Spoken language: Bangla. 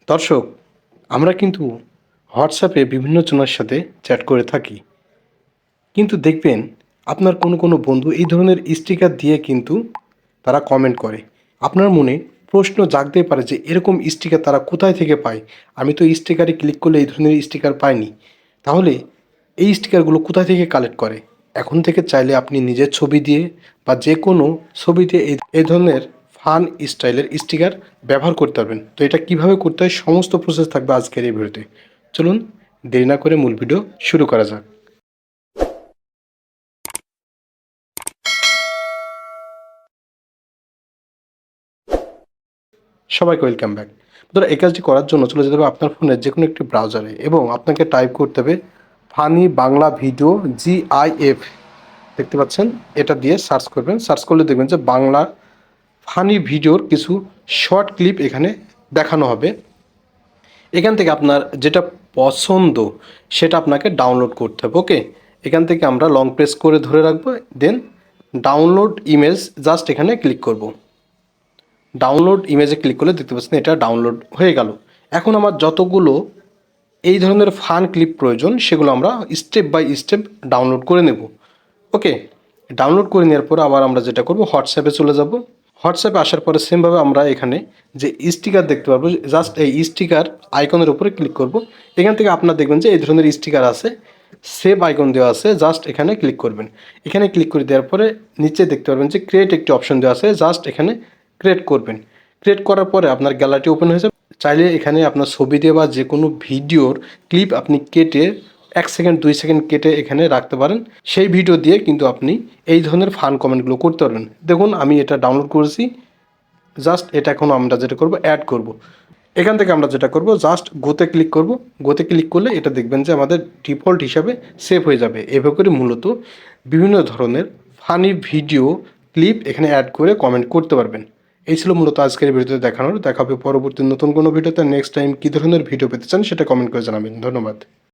দর্শক, আমরা কিন্তু হোয়াটসঅ্যাপে বিভিন্ন জনের সাথে চ্যাট করে থাকি। কিন্তু দেখবেন আপনার কোনো বন্ধু এই ধরনের স্টিকার দিয়ে কিন্তু তারা কমেন্ট করে। আপনার মনে প্রশ্ন জাগতেই পারে যে এরকম স্টিকার তারা কোথায় থেকে পায়? আমি তো এই স্টিকারে ক্লিক করলে এই ধরনের স্টিকার পাইনি। তাহলে এই স্টিকারগুলো কোথা থেকে কালেক্ট করে? এখন থেকে চাইলে আপনি নিজের ছবি দিয়ে বা যেকোনো ছবি দিয়ে এই ধরনের ফান স্টাইলের স্টিকার ব্যবহার করতে পারবেন। তো এটা কিভাবে করতে হয় সমস্ত প্রসেস থাকবে আজকের এই ভিডিওতে। চলুন দেরি না করে মূল ভিডিও শুরু করা যাক। সবাইকে ওয়েলকাম ব্যাক। ধরো এই কাজটি করার জন্য চলে যেতে হবে আপনার ফোনের যেকোনো একটি ব্রাউজারে এবং আপনাকে টাইপ করতে হবে ফানি বাংলা ভিডিও GIF, দেখতে পাচ্ছেন, এটা দিয়ে সার্চ করবেন। সার্চ করলে দেখবেন যে বাংলা ফানি ভিডিওর কিছু শর্ট ক্লিপ এখানে দেখানো হবে। এখান থেকে আপনার যেটা পছন্দ সেটা আপনাকে ডাউনলোড করতে হবে। ওকে, এখান থেকে আমরা লং প্রেস করে ধরে রাখবো, দেন ডাউনলোড ইমেজ জাস্ট এখানে ক্লিক করব। ডাউনলোড ইমেজে ক্লিক করলে দেখতে পাচ্ছেন এটা ডাউনলোড হয়ে গেল। এখন আমার যতগুলো এই ধরনের ফান ক্লিপ প্রয়োজন সেগুলো আমরা স্টেপ বাই স্টেপ ডাউনলোড করে নেব। ওকে, ডাউনলোড করে নেওয়ার পর আবার আমরা যেটা করব হোয়াটসঅ্যাপে চলে যাব। হোয়াটসঅ্যাপে আসার পরে সেমভাবে আমরা এখানে যে স্টিকার দেখতে পারবো, জাস্ট এই স্টিকার আইকনের উপরে ক্লিক করব। এখান থেকে আপনার দেখবেন যে এই ধরনের স্টিকার আছে, সেভ আইকন দেওয়া আছে, জাস্ট এখানে ক্লিক করবেন। এখানে ক্লিক করে দেওয়ার পরে নিচে দেখতে পারবেন যে ক্রিয়েট একটি অপশন দেওয়া আছে, জাস্ট এখানে ক্রিয়েট করবেন। ক্রিয়েট করার পরে আপনার গ্যালারি ওপেন হয়ে যাবে। চাইলে এখানে আপনার ছবি দিয়ে বা যে কোনো ভিডিওর ক্লিপ আপনি কেটে 1 সেকেন্ড 2 সেকেন্ড কেটে এখানে রাখতে পারেন। সেই ভিডিও দিয়ে কিন্তু আপনি এই ধরনের ফান কমেন্টগুলো করতে পারবেন। দেখুন আমি এটা ডাউনলোড করেছি, জাস্ট এটা এখন আমরা যেটা করব অ্যাড করব। এখান থেকে আমরা যেটা করব জাস্ট গোতে ক্লিক করব। গোতে ক্লিক করলে এটা দেখবেন যে আমাদের ডিফল্ট হিসাবে সেভ হয়ে যাবে। এভাবে করে মূলত বিভিন্ন ধরনের ফানি ভিডিও ক্লিপ এখানে অ্যাড করে কমেন্ট করতে পারবেন। এই ছিল মূলত আজকের ভিডিওতে দেখানোর। দেখা হবে পরবর্তী নতুন কোনো ভিডিওতে। নেক্সট টাইম কী ধরনের ভিডিও পেতে চান সেটা কমেন্ট করে জানাবেন। ধন্যবাদ।